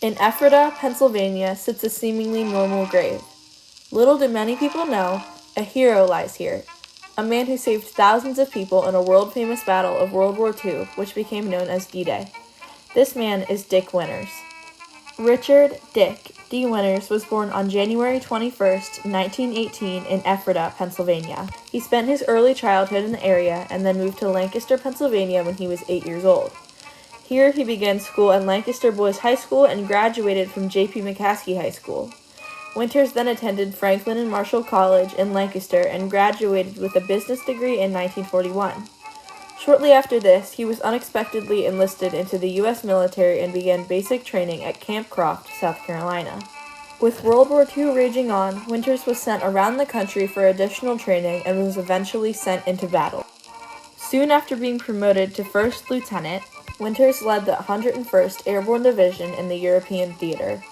In Ephrata, Pennsylvania, sits a seemingly normal grave. Little do many people know, a hero lies here, a man who saved thousands of people in a world-famous battle of World War II, which became known as D-Day. This man is Dick Winters. Richard Dick D. Winters was born on January 21, 1918 in Ephrata, Pennsylvania. He spent his early childhood in the area and then moved to Lancaster, Pennsylvania when he was 8 years old. Here he began school at Lancaster Boys High School and graduated from J.P. McCaskey High School. Winters then attended Franklin and Marshall College in Lancaster and graduated with a business degree in 1941. Shortly after this, he was unexpectedly enlisted into the U.S. military and began basic training at Camp Croft, South Carolina. With World War II raging on, Winters was sent around the country for additional training and was eventually sent into battle. Soon after being promoted to first lieutenant, Winters led the 101st Airborne Division in the European theater.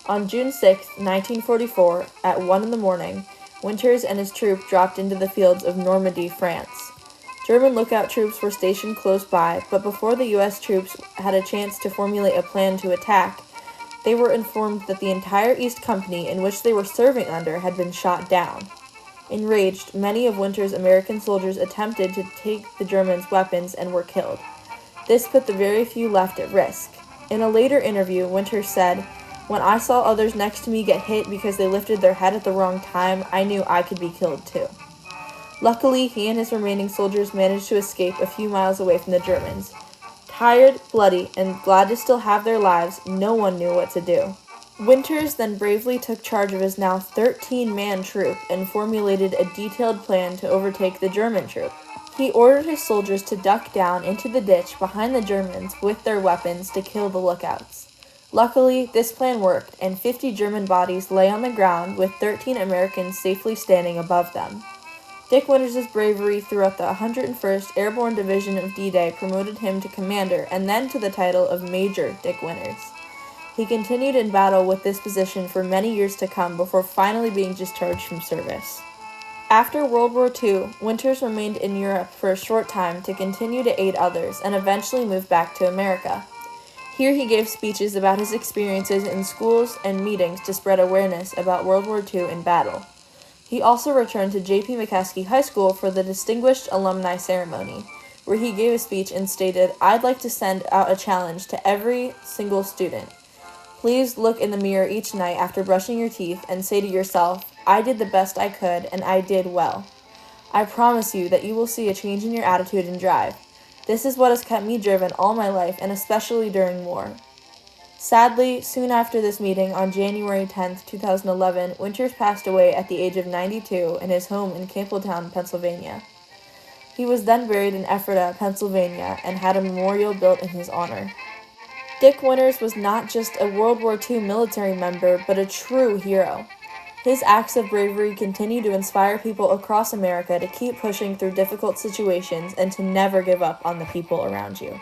On June 6, 1944, at 1 a.m, Winters and his troop dropped into the fields of Normandy, France. German lookout troops were stationed close by, but before the U.S. troops had a chance to formulate a plan to attack, they were informed that the entire East Company in which they were serving under had been shot down. Enraged, many of Winters' American soldiers attempted to take the Germans' weapons and were killed. This put the very few left at risk. In a later interview, Winters said, "When I saw others next to me get hit because they lifted their head at the wrong time, I knew I could be killed too." Luckily, he and his remaining soldiers managed to escape a few miles away from the Germans. Tired, bloody, and glad to still have their lives, no one knew what to do. Winters then bravely took charge of his now 13-man troop and formulated a detailed plan to overtake the German troop. He ordered his soldiers to duck down into the ditch behind the Germans with their weapons to kill the lookouts. Luckily, this plan worked, and 50 German bodies lay on the ground with 13 Americans safely standing above them. Dick Winters' bravery throughout the 101st Airborne Division of D-Day promoted him to commander and then to the title of Major Dick Winters. He continued in battle with this position for many years to come before finally being discharged from service. After World War II, Winters remained in Europe for a short time to continue to aid others and eventually moved back to America. Here he gave speeches about his experiences in schools and meetings to spread awareness about World War II in battle. He also returned to J.P. McCaskey High School for the Distinguished Alumni Ceremony, where he gave a speech and stated, "I'd like to send out a challenge to every single student. Please look in the mirror each night after brushing your teeth and say to yourself, 'I did the best I could, and I did well.' I promise you that you will see a change in your attitude and drive. This is what has kept me driven all my life, and especially during war." Sadly, soon after this meeting, on January 10, 2011, Winters passed away at the age of 92 in his home in Campbelltown, Pennsylvania. He was then buried in Ephrata, Pennsylvania, and had a memorial built in his honor. Dick Winters was not just a World War II military member, but a true hero. His acts of bravery continue to inspire people across America to keep pushing through difficult situations and to never give up on the people around you.